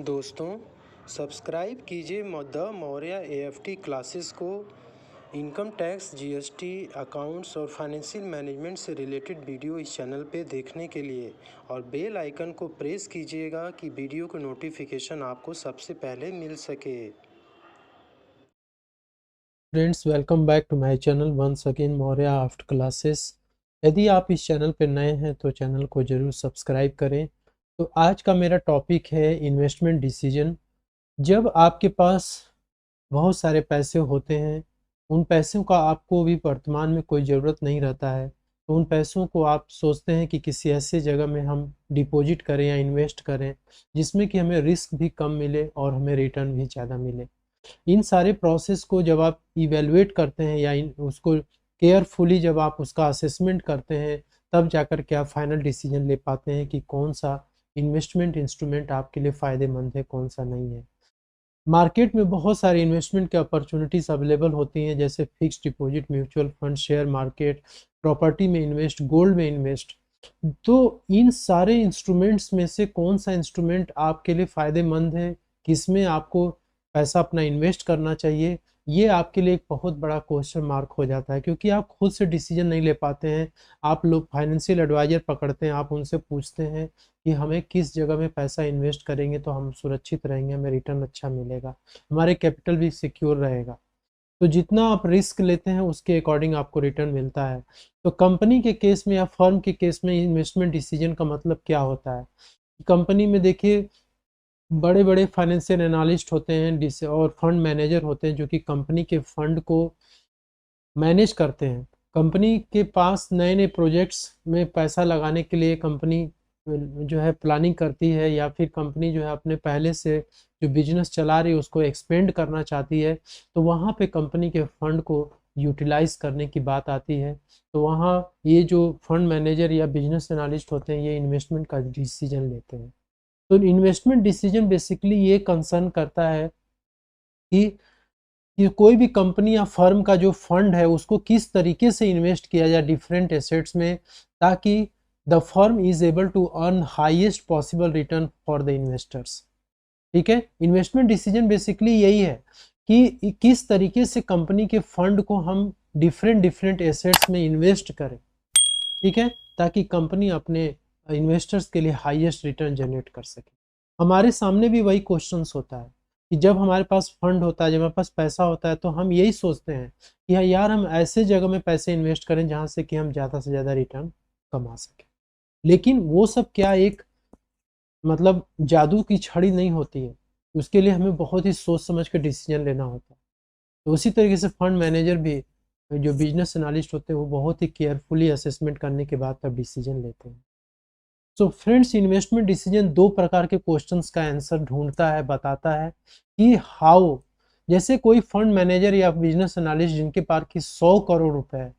दोस्तों, सब्सक्राइब कीजिए the Maurya AFT classes को इनकम टैक्स, जीएसटी, अकाउंट्स और फाइनेंशियल मैनेजमेंट से रिलेटेड वीडियो इस चैनल पे देखने के लिए और बेल आइकन को प्रेस कीजिएगा कि वीडियो की नोटिफिकेशन आपको सबसे पहले मिल सके। Friends, welcome back to my channel once again Maurya after classes. यदि आप इस चैनल पर नए हैं तो चैनल को ज़रूर सब्सक्राइब करें। तो आज का मेरा टॉपिक है इन्वेस्टमेंट डिसीजन। जब आपके पास बहुत सारे पैसे होते हैं, उन पैसों का आपको भी वर्तमान में कोई ज़रूरत नहीं रहता है, तो उन पैसों को आप सोचते हैं कि किसी ऐसे जगह में हम डिपॉजिट करें या इन्वेस्ट करें जिसमें कि हमें रिस्क भी कम मिले और हमें रिटर्न भी ज़्यादा मिले। इन सारे प्रोसेस को जब आप इवेलुएट करते हैं या उसको केयरफुली जब आप उसका असेसमेंट करते हैं, तब जाकर के आप फाइनल डिसीजन ले पाते हैं कि कौन सा इन्वेस्टमेंट इंस्ट्रूमेंट आपके लिए फ़ायदेमंद है, कौन सा नहीं है। मार्केट में बहुत सारी इन्वेस्टमेंट की अपॉर्चुनिटीज़ अवेलेबल होती हैं, जैसे fixed deposit, mutual fund, share market, property में इन्वेस्ट, गोल्ड में इन्वेस्ट। तो इन सारे इंस्ट्रूमेंट्स में से कौन सा इंस्ट्रूमेंट आपके लिए फ़ायदेमंद है, किसमें आपको पैसा अपना इन्वेस्ट करना चाहिए, ये आपके लिए एक बहुत बड़ा क्वेश्चन मार्क हो जाता है, क्योंकि आप खुद से डिसीजन नहीं ले पाते हैं। आप लोग फाइनेंशियल एडवाइजर पकड़ते हैं, आप उनसे पूछते हैं कि हमें किस जगह में पैसा इन्वेस्ट करेंगे तो हम सुरक्षित रहेंगे, हमें रिटर्न अच्छा मिलेगा, हमारे कैपिटल भी सिक्योर रहेगा। तो जितना आप रिस्क लेते हैं उसके अकॉर्डिंग आपको रिटर्न मिलता है। तो कंपनी के केस में या फर्म के केस में इन्वेस्टमेंट डिसीजन का मतलब क्या होता है? कंपनी में देखिए, बड़े बड़े फाइनेंशियल एनालिस्ट होते हैं और फंड मैनेजर होते हैं जो कि कंपनी के फंड को मैनेज करते हैं। कंपनी के पास नए नए प्रोजेक्ट्स में पैसा लगाने के लिए कंपनी जो है प्लानिंग करती है, या फिर कंपनी जो है अपने पहले से जो बिजनेस चला रही है उसको एक्सपेंड करना चाहती है, तो वहाँ पे कंपनी के फंड को यूटिलाइज करने की बात आती है। तो वहाँ ये जो फंड मैनेजर या बिजनेस एनालिस्ट होते हैं, ये इन्वेस्टमेंट का डिसीजन लेते हैं। तो इन्वेस्टमेंट डिसीजन बेसिकली ये कंसर्न करता है कि कोई भी कंपनी या फर्म का जो फंड है उसको किस तरीके से इन्वेस्ट किया जाए डिफरेंट एसेट्स में, ताकि the firm is able to earn highest possible return for the investors. ठीक है, इन्वेस्टमेंट डिसीजन बेसिकली यही है कि किस तरीके से कंपनी के फंड को हम डिफरेंट डिफरेंट एसेट्स में इन्वेस्ट करें, ठीक है, ताकि कंपनी अपने इन्वेस्टर्स के लिए हाईएस्ट रिटर्न जनरेट कर सके। हमारे सामने भी वही क्वेश्चंस होता है कि जब हमारे पास फंड होता है, जब हमारे पास पैसा होता है, तो हम यही सोचते हैं कि यार हम ऐसे जगह में पैसे इन्वेस्ट करें जहां से कि हम ज़्यादा से ज़्यादा रिटर्न कमा सकें। लेकिन वो सब क्या एक मतलब जादू की छड़ी नहीं होती है, उसके लिए हमें बहुत ही सोच समझ कर डिसीजन लेना होता है। तो उसी तरीके से फंड मैनेजर भी, जो बिजनेस एनालिस्ट होते हैं, वो बहुत ही केयरफुली असेसमेंट करने के बाद तब डिसीजन लेते हैं। सो फ्रेंड्स, इन्वेस्टमेंट डिसीजन दो प्रकार के क्वेश्चंस का आंसर ढूंढता है, बताता है कि हाउ। जैसे कोई फंड मैनेजर या बिजनेस एनालिस्ट जिनके पास की 100 करोड़ रुपए है,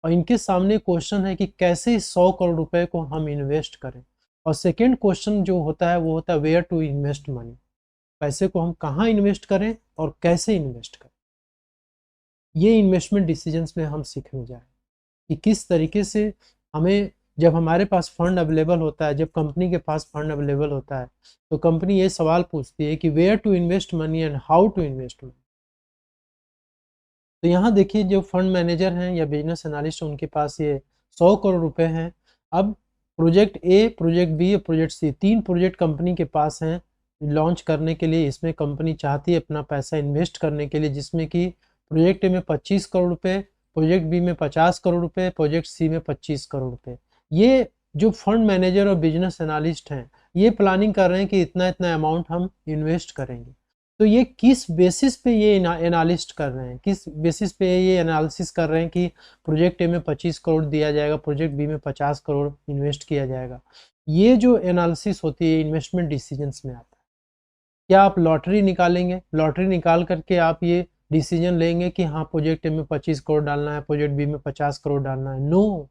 और इनके सामने क्वेश्चन है कि कैसे इस 100 करोड़ रुपए को हम इन्वेस्ट करें। और सेकेंड क्वेश्चन जो होता है वो होता है वेयर टू इन्वेस्ट मनी, पैसे को हम कहाँ इन्वेस्ट करें और कैसे इन्वेस्ट करें। ये इन्वेस्टमेंट डिसीजंस में हम सीखने जाए कि किस तरीके से हमें, जब हमारे पास फंड अवेलेबल होता है, जब कंपनी के पास फंड अवेलेबल होता है, तो कंपनी ये सवाल पूछती है कि where to invest money and how to invest money. तो यहाँ देखिए, जो फंड मैनेजर हैं या बिजनेस एनालिस्ट, उनके पास ये 100 करोड़ रुपए हैं। अब प्रोजेक्ट ए, प्रोजेक्ट बी और प्रोजेक्ट सी, तीन प्रोजेक्ट कंपनी के पास हैं लॉन्च करने के लिए। इसमें कंपनी चाहती है अपना पैसा इन्वेस्ट करने के लिए, जिसमें कि प्रोजेक्ट ए में 25 करोड़ रुपए, प्रोजेक्ट बी में 50 करोड़ रुपए, प्रोजेक्ट सी में 25 करोड़ रुपए। ये जो फंड मैनेजर और बिजनेस एनालिस्ट हैं, ये प्लानिंग कर रहे हैं कि इतना इतना अमाउंट हम इन्वेस्ट करेंगे। तो ये किस बेसिस पे ये एनालिस्ट कर रहे हैं, किस बेसिस पे ये एनालिसिस कर रहे हैं कि प्रोजेक्ट ए में 25 करोड़ दिया जाएगा, प्रोजेक्ट बी में 50 करोड़ इन्वेस्ट किया जाएगा। ये जो एनालिसिस होती है इन्वेस्टमेंट डिसीजंस में आता है। क्या आप लॉटरी निकालेंगे, लॉटरी निकाल करके आप ये डिसीजन लेंगे कि हाँ प्रोजेक्ट ए में 25 करोड़ डालना है, प्रोजेक्ट बी में 50 करोड़ डालना है? No,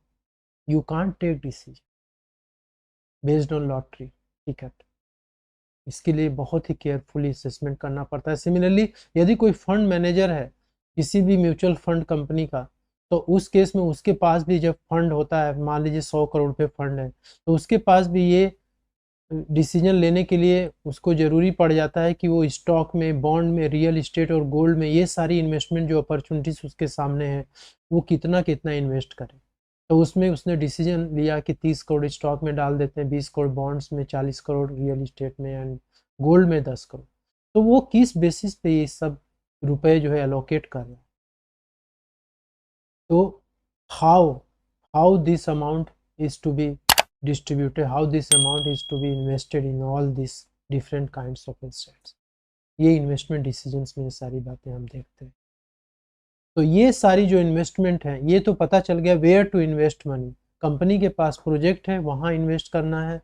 you can't take decision based on lottery ticket. इसके लिए बहुत ही केयरफुली असेसमेंट करना पड़ता है। सिमिलरली, यदि कोई फंड मैनेजर है किसी भी म्यूचुअल फंड कंपनी का, तो उस केस में उसके पास भी जब फंड होता है, मान लीजिए 100 करोड़ रुपए फंड है, तो उसके पास भी ये डिसीजन लेने के लिए उसको ज़रूरी पड़ जाता है कि वो स्टॉक में, बॉन्ड में, रियल इस्टेट और गोल्ड में, ये सारी इन्वेस्टमेंट जो अपॉर्चुनिटीज़ उसके सामने है, वो कितना कितना इन्वेस्ट करे। तो उसमें उसने डिसीजन लिया कि 30 करोड़ स्टॉक में डाल देते हैं, 20 करोड़ बॉन्ड्स में, 40 करोड़ रियल इस्टेट में एंड गोल्ड में 10 करोड़। तो वो किस बेसिस पे ये सब रुपए जो है एलोकेट कर रहा है। तो how how this amount is to be distributed, how this amount is to be invested in all these different kinds of assets, ये इन्वेस्टमेंट डिसीजंस में सारी बातें हम देखते हैं। तो ये सारी जो इन्वेस्टमेंट है, ये तो पता चल गया where to invest money. Company के पास प्रोजेक्ट है, वहाँ इन्वेस्ट करना है,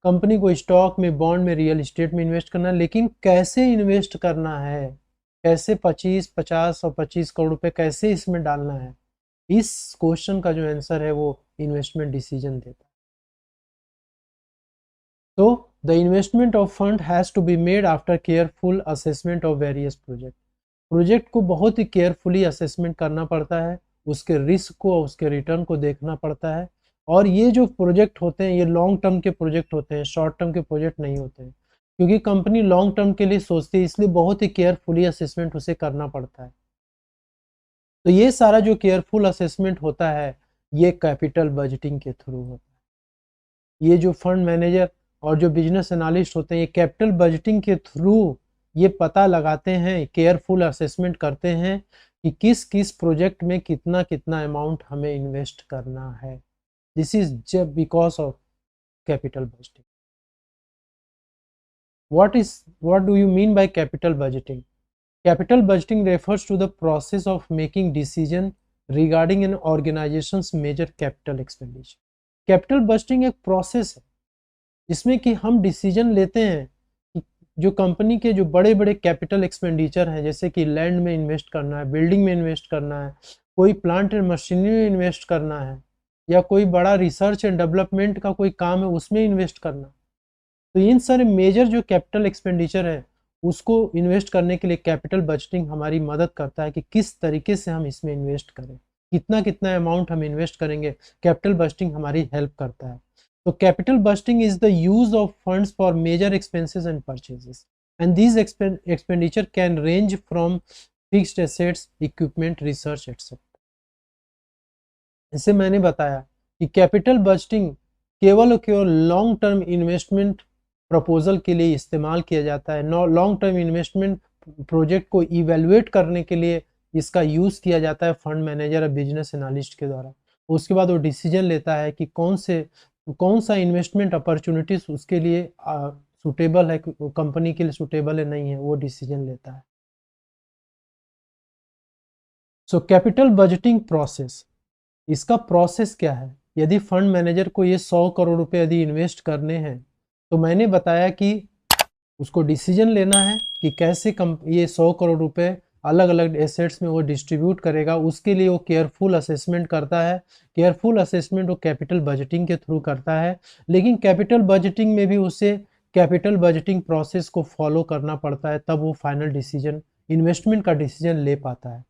कंपनी को स्टॉक में, बॉन्ड में, रियल इस्टेट में इन्वेस्ट करना है, लेकिन कैसे इन्वेस्ट करना है, कैसे 25, 50 और 25 करोड़ रुपए कैसे इसमें डालना है, इस क्वेश्चन का जो आंसर है वो इन्वेस्टमेंट डिसीजन देता है। So the investment of fund has to be made after careful assessment of various project. Project को बहुत ही केयरफुली असेसमेंट करना पड़ता है, उसके रिस्क को, उसके रिटर्न को देखना पड़ता है। और ये जो प्रोजेक्ट होते हैं, ये लॉन्ग टर्म के प्रोजेक्ट होते हैं, शॉर्ट टर्म के प्रोजेक्ट नहीं होते हैं, क्योंकि कंपनी लॉन्ग टर्म के लिए सोचती है, इसलिए बहुत ही केयरफुली असेसमेंट उसे करना पड़ता है। तो ये सारा जो केयरफुल असेसमेंट होता है, ये कैपिटल बजटिंग के थ्रू होता है। ये जो फंड मैनेजर और जो बिजनेस एनालिस्ट होते हैं, ये कैपिटल बजटिंग के थ्रू ये पता लगाते हैं, केयरफुल असेसमेंट करते हैं कि किस किस प्रोजेक्ट में कितना कितना अमाउंट हमें इन्वेस्ट करना है। This is just because of capital budgeting. what do you mean by capital budgeting? Capital budgeting refers to the process of making decision regarding an organization's major capital expenditure. Capital budgeting एक process है जिसमें कि हम decision लेते हैं कि जो company के जो बड़े बड़े कैपिटल एक्सपेंडिचर हैं, जैसे कि लैंड में इन्वेस्ट करना है, बिल्डिंग में इन्वेस्ट करना है, कोई प्लांट एंड मशीनरी में इन्वेस्ट करना है, या कोई बड़ा रिसर्च एंड डेवलपमेंट का कोई काम है उसमें इन्वेस्ट करना। तो इन सारे मेजर जो कैपिटल एक्सपेंडिचर है उसको इन्वेस्ट करने के लिए कैपिटल बजटिंग हमारी मदद करता है कि किस तरीके से हम इसमें इन्वेस्ट करें, कितना कितना अमाउंट हम इन्वेस्ट करेंगे, कैपिटल बजटिंग हमारी हेल्प करता है। So capital budgeting is the use of funds for major expenses and purchases, and these expenditure can range from fixed assets, equipment, research, etc. इसे मैंने बताया कि कैपिटल बजटिंग केवल और केवल लॉन्ग टर्म इन्वेस्टमेंट प्रपोजल के लिए इस्तेमाल किया जाता है। लॉन्ग टर्म इन्वेस्टमेंट प्रोजेक्ट को इवेलुएट करने के लिए इसका यूज़ किया जाता है फंड मैनेजर और बिजनेस एनालिस्ट के द्वारा। उसके बाद वो डिसीजन लेता है कि कौन सा इन्वेस्टमेंट अपॉर्चुनिटीज उसके लिए सूटेबल है, कंपनी के लिए सूटेबल है नहीं है, वो डिसीजन लेता है। सो कैपिटल बजटिंग प्रोसेस, इसका प्रोसेस क्या है? यदि फंड मैनेजर को ये 100 करोड़ रुपए यदि इन्वेस्ट करने हैं, तो मैंने बताया कि उसको डिसीजन लेना है कि कैसे ये 100 करोड़ रुपए अलग अलग एसेट्स में वो डिस्ट्रीब्यूट करेगा। उसके लिए वो केयरफुल असेसमेंट करता है। केयरफुल असेसमेंट वो कैपिटल बजटिंग के थ्रू करता है, लेकिन कैपिटल बजटिंग में भी उसे कैपिटल बजटिंग प्रोसेस को फॉलो करना पड़ता है, तब वो फाइनल डिसीजन, इन्वेस्टमेंट का डिसीजन ले पाता है।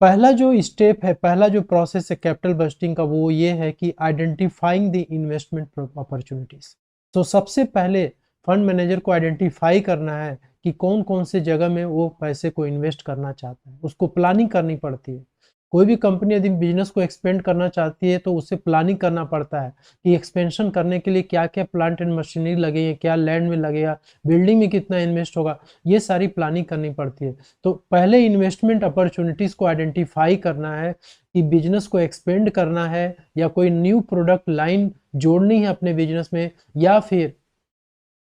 पहला जो स्टेप है, पहला जो प्रोसेस है कैपिटल बजटिंग का, वो ये है कि आइडेंटिफाइंग द इन्वेस्टमेंट अपॉर्चुनिटीज। तो सबसे पहले फंड मैनेजर को आइडेंटिफाई करना है कि कौन कौन से जगह में वो पैसे को इन्वेस्ट करना चाहता है। उसको प्लानिंग करनी पड़ती है। कोई भी कंपनी यदि बिजनेस को एक्सपेंड करना चाहती है तो उसे प्लानिंग करना पड़ता है कि एक्सपेंशन करने के लिए क्या क्या प्लांट एंड मशीनरी लगेगी, क्या लैंड में लगेगा, बिल्डिंग में कितना इन्वेस्ट होगा, ये सारी प्लानिंग करनी पड़ती है। तो पहले इन्वेस्टमेंट अपॉर्चुनिटीज़ को आइडेंटिफाई करना है कि बिजनेस को एक्सपेंड करना है या कोई न्यू प्रोडक्ट लाइन जोड़नी है अपने बिजनेस में, या फिर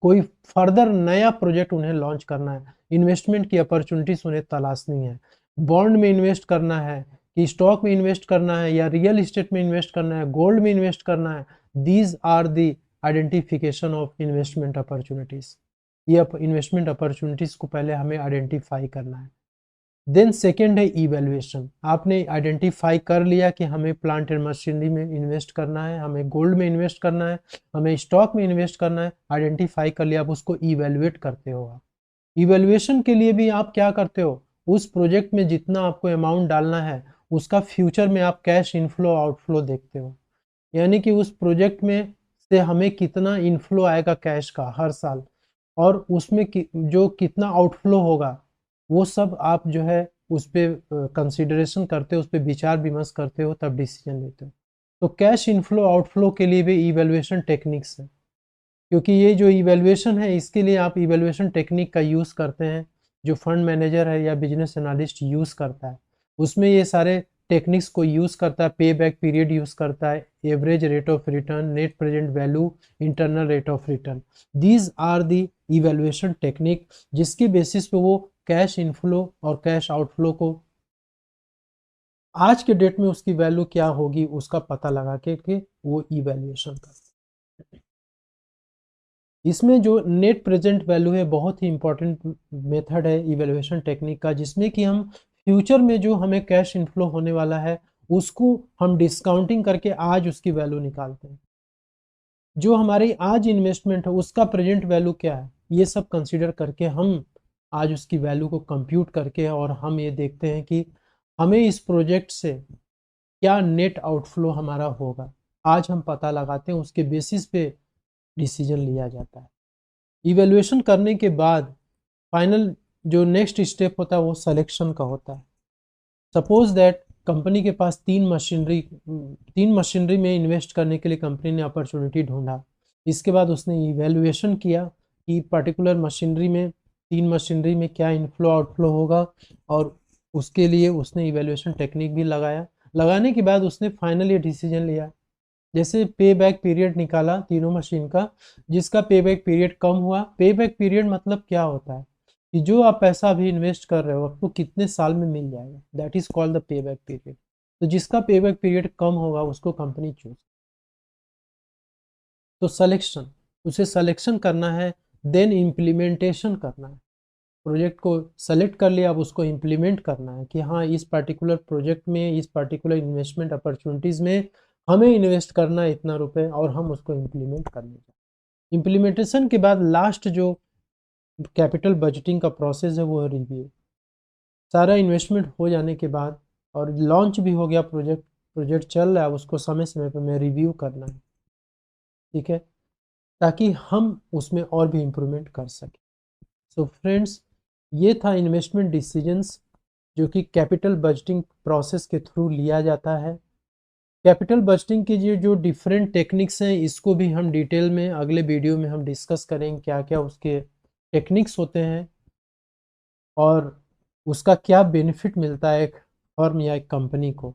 कोई फर्दर नया प्रोजेक्ट उन्हें लॉन्च करना है। इन्वेस्टमेंट की अपॉर्चुनिटीज उन्हें तलाशनी है। बॉन्ड में इन्वेस्ट करना है कि स्टॉक में इन्वेस्ट करना है, या रियल इस्टेट में इन्वेस्ट करना है, गोल्ड में इन्वेस्ट करना है। These are the identification of investment opportunities. ये इन्वेस्टमेंट अपॉर्चुनिटीज को पहले हमें आइडेंटिफाई करना है। देन सेकेंड है इवेल्युएशन। आपने आइडेंटिफाई कर लिया कि हमें प्लांट एंड मशीनरी में इन्वेस्ट करना है, हमें गोल्ड में इन्वेस्ट करना है, हमें स्टॉक में इन्वेस्ट करना है, आइडेंटिफाई कर लिया, आप उसको इवेल्युएट करते हो। इवेल्युएशन के लिए भी आप क्या करते हो, उस प्रोजेक्ट में जितना आपको अमाउंट डालना है उसका फ्यूचर में आप कैश इनफ्लो आउटफ्लो देखते हो। यानी कि उस प्रोजेक्ट में से हमें कितना इनफ्लो आएगा कैश का हर साल, और उसमें जो कितना आउटफ्लो होगा, वो सब आप जो है उस पर कंसिडरेशन करते हो, उस पर विचार विमर्श करते हो, तब डिसीजन लेते हो। तो कैश इनफ्लो आउटफ्लो के लिए भी इवैल्यूएशन टेक्निक्स है, क्योंकि ये जो इवैल्यूएशन है इसके लिए आप इवैल्यूएशन टेक्निक का यूज़ करते हैं, जो फंड मैनेजर है या बिजनेस एनालिस्ट यूज़ करता है, उसमें ये सारे टेक्निक्स को यूज़ करता है। पे बैक पीरियड यूज़ करता है, average rate of return, net present value, internal rate of return. These are the evaluation technique, जिसके बेसिस पे वो कैश इनफ्लो और कैश आउटफ्लो को आज के डेट में उसकी वैल्यू क्या होगी उसका पता लगा के वो इवैल्यूएशन करते हैं। इसमें जो नेट प्रेजेंट वैल्यू है बहुत ही इंपॉर्टेंट मेथड है इवैल्यूएशन टेक्निक का, जिसमें कि हम फ्यूचर में जो हमें कैश इनफ्लो होने वाला है उसको हम डिस्काउंटिंग करके आज उसकी वैल्यू निकालते हैं। जो हमारी आज इन्वेस्टमेंट है उसका प्रेजेंट वैल्यू क्या है, ये सब कंसीडर करके हम आज उसकी वैल्यू को कंप्यूट करके, और हम ये देखते हैं कि हमें इस प्रोजेक्ट से क्या नेट आउटफ्लो हमारा होगा, आज हम पता लगाते हैं, उसके बेसिस पे डिसीजन लिया जाता है। इवैल्यूएशन करने के बाद फाइनल जो नेक्स्ट स्टेप होता है वो सिलेक्शन का होता है। सपोज दैट कंपनी के पास तीन मशीनरी में इन्वेस्ट करने के लिए कंपनी ने अपॉर्चुनिटी ढूंढा। इसके बाद उसने इवैल्यूएशन किया कि पर्टिकुलर तीन मशीनरी में क्या इनफ्लो आउटफ्लो होगा, और उसके लिए उसने इवैल्यूएशन टेक्निक भी लगाया। लगाने के बाद उसने फाइनल ये डिसीजन लिया, जैसे पे बैक पीरियड निकाला तीनों मशीन का, जिसका पे बैक पीरियड कम हुआ। पे बैक पीरियड मतलब क्या होता है कि जो आप पैसा अभी इन्वेस्ट कर रहे हो आपको कितने साल में मिल जाएगा, that is called the pay back period. तो जिसका पे बैक पीरियड कम होगा उसको कंपनी चूज। तो सिलेक्शन, उसे सिलेक्शन करना है, देन इम्प्लीमेंटेशन करना है। प्रोजेक्ट को सेलेक्ट कर लिया, अब उसको इम्प्लीमेंट करना है कि हाँ इस पर्टिकुलर प्रोजेक्ट में, इस पर्टिकुलर इन्वेस्टमेंट अपॉर्चुनिटीज़ में हमें इन्वेस्ट करना है इतना रुपए, और हम उसको इम्प्लीमेंट करने जाए। इम्प्लीमेंटेशन के बाद लास्ट जो कैपिटल बजटिंग का प्रोसेस है वो है रिव्यू। सारा इन्वेस्टमेंट हो जाने के बाद और लॉन्च भी हो गया प्रोजेक्ट चल रहा है, उसको समय समय पर मैं रिव्यू करना है, ठीक है, ताकि हम उसमें और भी इम्प्रूवमेंट कर सकें। सो फ्रेंड्स, ये था इन्वेस्टमेंट डिसीजंस जो कि कैपिटल बजटिंग प्रोसेस के थ्रू लिया जाता है। कैपिटल बजटिंग की जो डिफरेंट टेक्निक्स हैं इसको भी हम डिटेल में अगले वीडियो में हम डिस्कस करेंगे, क्या क्या उसके टेक्निक्स होते हैं और उसका क्या बेनिफिट मिलता है एक फर्म या एक कंपनी को।